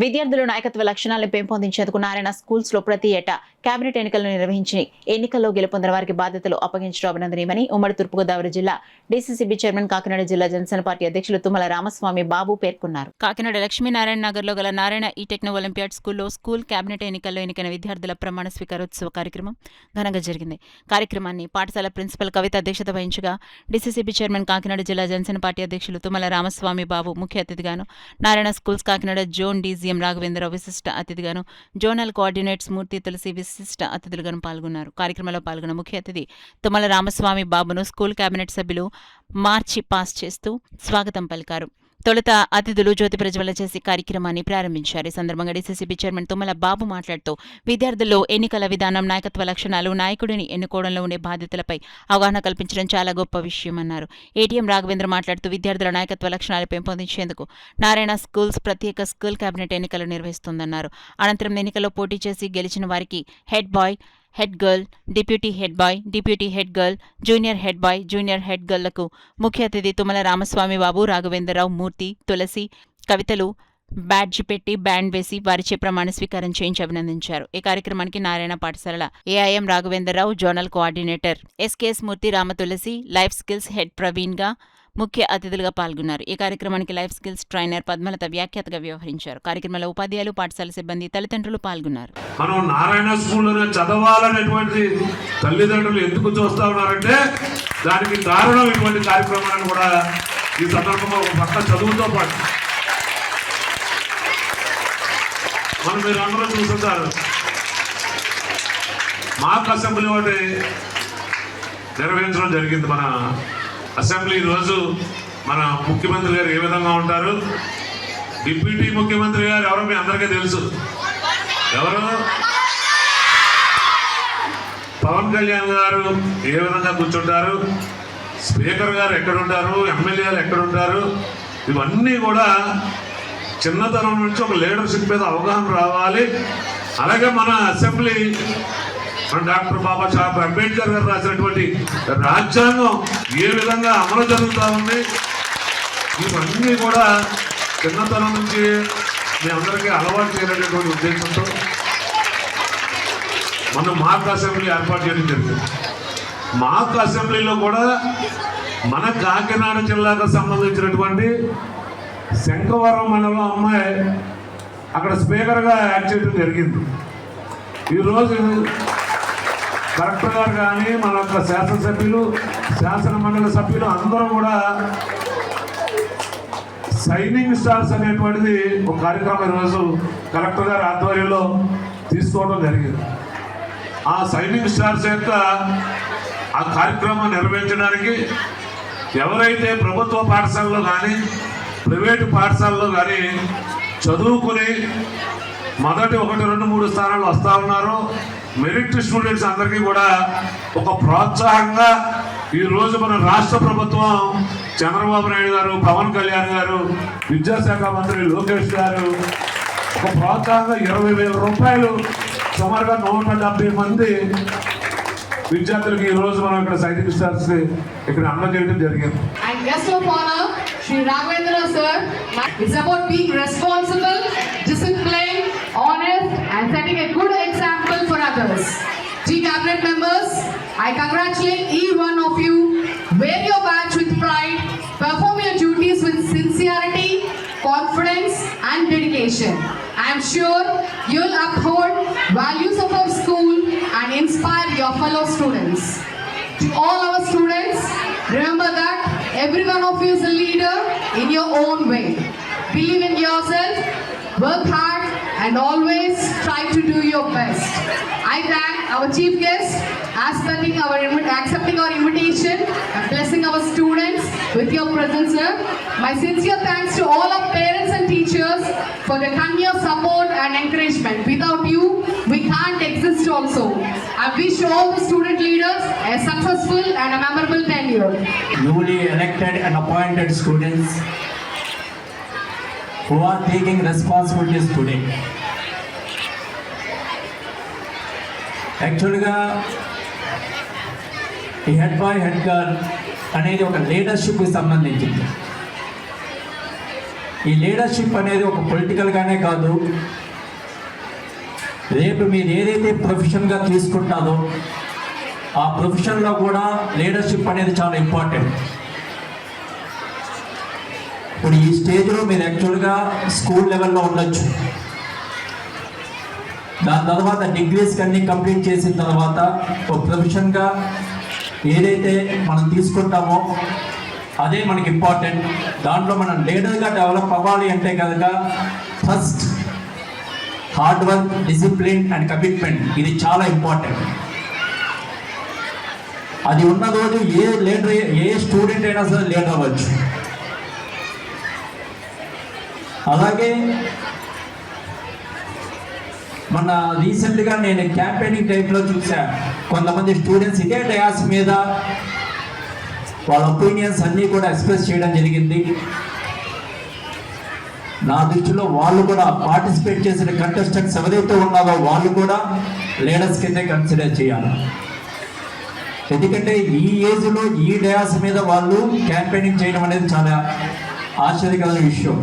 విద్యార్థుల నాయకత్వ లక్షణాలను పెంపొందించేందుకు నారాయణ స్కూల్స్ లో ప్రతి ఏటా కేబినెట్ ఎన్నికలను నిర్వహించి ఎన్నికల్లో గెలుపొందిన వారికి బాధ్యతలు అప్పగించడం అభినందనీయమని ఉమ్మడి తూర్పుగోదావరి జిల్లా డీసీసీబీ చైర్మన్ కాకినాడ జిల్లా జనసేన పార్టీ అధ్యక్షులు తుమ్మల రామస్వామి బాబు పేర్కొన్నారు. కాకినాడ లక్ష్మీనారాయణ నగర్ లో గల నారాయణ ఈ టెక్నో ఒలింపియాడ్ స్కూల్లో స్కూల్ కేబినెట్ ఎన్నికల్లో ఎన్నికైన విద్యార్థుల ప్రమాణ స్వీకారోత్సవ కార్యక్రమం ఘనంగా జరిగింది. కార్యక్రమాన్ని పాఠశాల ప్రిన్సిపల్ కవిత అధ్యక్షత వహించగా డీసీసీబీ చైర్మన్ కాకినాడ జిల్లా జనసేన పార్టీ అధ్యక్షులు తుమ్మల రామస్వామి బాబు ముఖ్య అతిథిగాను, Narayana schools Kakinada zone DGM Raghavendra Rao విశిష్ట అతిథిగాను, జోనల్ కోఆర్డినేట్స్ మూర్తి తులసి విశిష్ట అతిథులుగాను పాల్గొన్నారు. కార్యక్రమంలో పాల్గొన్న ముఖ్య అతిథి తుమ్మల రామస్వామి బాబును స్కూల్ కేబినెట్ సభ్యులు మార్చి పాస్ చేస్తూ స్వాగతం పలికారు. తొలుత అతిథులు జ్యోతి ప్రజ్వలన చేసి కార్యక్రమాన్ని ప్రారంభించారు. ఈ సందర్భంగా డీసీసీబీ చైర్మన్ తుమ్మల బాబు మాట్లాడుతూ విద్యార్థుల్లో ఎన్నికల విధానం, నాయకత్వ లక్షణాలు, నాయకుడిని ఎన్నుకోవడంలో ఉండే బాధ్యతలపై అవగాహన కల్పించడం చాలా గొప్ప విషయమన్నారు. ఏటీఎం రాఘవేంద్ర మాట్లాడుతూ విద్యార్థుల నాయకత్వ లక్షణాలు పెంపొందించేందుకు నారాయణ స్కూల్స్ ప్రత్యేక స్కూల్ కేబినెట్ ఎన్నికలు నిర్వహిస్తుందన్నారు. అనంతరం ఎన్నికల్లో పోటీ చేసి గెలిచిన వారికి head boy, head girl, deputy head boy, deputy head girl, junior head boy, junior head గర్ల్లకు ముఖ్య అతిథి తుమ్మల రామస్వామి బాబు, రాఘవేంద్రరావు, మూర్తి, తులసి, కవితలు బ్యాడ్జి పెట్టి బ్యాండ్ వేసి వారిచే ప్రమాణ స్వీకారం చేయించి అభినందించారు. ఈ కార్యక్రమానికి నారాయణ పాఠశాలల AIM Raghavendra Rao, zonal coordinator SKS Murthy, Ramatulasi, life skills head Praveen గా ముఖ్య అతిథులుగా పాల్గొన్నారు. ఈ కార్యక్రమానికి లైఫ్ స్కిల్స్ ట్రైనర్ పద్మలత వ్యాఖ్యాతగా వ్యవహరించారు. కార్యక్రమంలో ఉపాధ్యాయులు, పాఠశాల సిబ్బంది, తల్లిదండ్రులు పాల్గొన్నారు. మనం నారాయణ స్కూల్లోనే చదవాలనేటువంటి తల్లిదండ్రులు ఎందుకు చూస్తా ఉన్నారంటే దానికి కారణం ఇటువంటి కార్యక్రమాలను కూడా ఈ సందర్భంగా ఒక పక్క చదువుతో పాటు మీరు అందరూ చూస్తుంటారు. మాక్ అసెంబ్లీ ఒకటి నిర్వహించడం జరిగింది. మన అసెంబ్లీ రోజు మన ముఖ్యమంత్రి గారు ఏ విధంగా ఉంటారు, డిప్యూటీ ముఖ్యమంత్రి గారు ఎవరో మీ అందరికీ తెలుసు. ఎవరు? పవన్ కళ్యాణ్ గారు ఏ విధంగా కూర్చుంటారు, స్పీకర్ గారు ఎక్కడుంటారు, ఎమ్మెల్యేలు ఎక్కడుంటారు, ఇవన్నీ కూడా చిన్నతనం నుంచి ఒక లీడర్షిప్ మీద అవగాహన రావాలి. అలాగే మన అసెంబ్లీ డాక్టర్ బాబాసాహెబ్ అంబేద్కర్ గారు రాసినటువంటి రాజ్యాంగం ఏ విధంగా అమలు జరుగుతూ ఉంది, ఇవన్నీ కూడా చిన్నతనం నుంచి మీ అందరికీ అలవాటు చేయాలనేటువంటి ఉద్దేశంతో మనం మాక్ అసెంబ్లీ ఏర్పాటు చేయడం జరిగింది. మాక్ అసెంబ్లీలో కూడా మన కాకినాడ జిల్లాకు సంబంధించినటువంటి శంఖవరం మండలం అమ్మాయి అక్కడ స్పీకర్గా యాక్ట్ చేయడం జరిగింది. ఈరోజు కలెక్టర్ గారు కానీ మన యొక్క శాసనసభ్యులు, శాసన మండలి సభ్యులు అందరూ కూడా సైనింగ్ స్టార్స్ అనేటువంటిది ఒక కార్యక్రమం ఈరోజు కలెక్టర్ గారి ఆధ్వర్యంలో తీసుకోవడం జరిగింది. ఆ సైనింగ్ స్టార్స్ యొక్క ఆ కార్యక్రమం నిర్వహించడానికి ఎవరైతే ప్రభుత్వ పాఠశాలలో కానీ ప్రైవేటు పాఠశాలలో కానీ చదువుకుని మొదటి 1, 2, 3 స్థానాలు వస్తూ ఉన్నారు, మెరిట్ స్టూడెంట్స్ అందరికీ కూడా ఒక ప్రోత్సాహంగా ఈరోజు మన రాష్ట్ర ప్రభుత్వం చంద్రబాబు నాయుడు గారు, పవన్ కళ్యాణ్ గారు, విద్యాశాఖ మంత్రి లోకేష్ గారు ఒక ప్రోత్సాహంగా 20,000 రూపాయలు సుమారుగా 170 మంది విద్యార్థులకి ఈ రోజు మనం ఇక్కడ సైనిక్ స్టార్స్ ఇక్కడ అందజేయడం జరిగింది. And guest of honor, Shri Raghavendra sir, it's about being responsible, disciplined, honest, and setting a good example for others. Dear cabinet members, I congratulate each one of you. Wear your badge with pride, perform your duties with sincerity, confidence, and dedication. I am sure you'll uphold values of our school and inspire your fellow students. To all our students, remember that every one of you is a leader in your own way. Believe in yourself, work hard, and always try to do your best. I thank our chief guest accepting our invitation and blessing our students with your presence, sir. My sincere thanks to all our parents and teachers for their continuous support and encouragement. Without you, we can't exist also. I wish all the student leaders a successful and a memorable tenure. Newly elected and appointed students who are taking responsibilities today. యాక్చువల్గా ఈ head boy, head girl అనేది ఒక లీడర్షిప్కి సంబంధించింది. ఈ leadership అనేది ఒక పొలిటికల్గానే కాదు, రేపు మీరు ఏదైతే ప్రొఫెషన్గా తీసుకుంటారో ఆ ప్రొఫెషన్లో కూడా లీడర్షిప్ అనేది చాలా ఇంపార్టెంట్. ఇప్పుడు ఈ స్టేజ్లో మీరు యాక్చువల్గా స్కూల్ లెవెల్లో ఉండొచ్చు, దాని తర్వాత డిగ్రీస్ అన్నీ కంప్లీట్ చేసిన తర్వాత ఒక ప్రొఫెషన్గా ఏదైతే మనం తీసుకుంటామో అదే మనకి ఇంపార్టెంట్. దాంట్లో మనం లీడర్గా డెవలప్ అవ్వాలి అంటే కనుక first hard work, discipline and commitment, ఇది చాలా ఇంపార్టెంట్. అది ఉన్న రోజు ఏ లీడర్, ఏ స్టూడెంట్ అయినా సరే లీడర్ అవ్వచ్చు. అలాగే మన రీసెంట్గా నేను క్యాంపెయినింగ్ టైంలో చూసా, కొంతమంది స్టూడెంట్స్ ఇదే డయాస్ మీద వాళ్ళ ఒపీనియన్స్ అన్నీ కూడా ఎక్స్ప్రెస్ చేయడం జరిగింది. నా దృష్టిలో వాళ్ళు కూడా పార్టిసిపేట్ చేసిన కంటెస్టెంట్స్ ఎవరైతే ఉన్నారో వాళ్ళు కూడా లీడర్స్ కిందే కన్సిడర్ చేయాలి. ఎందుకంటే ఈ ఏజ్లో ఈ డయాస్ మీద వాళ్ళు క్యాంపెయినింగ్ చేయడం అనేది చాలా ఆశ్చర్యకరమైన విషయం.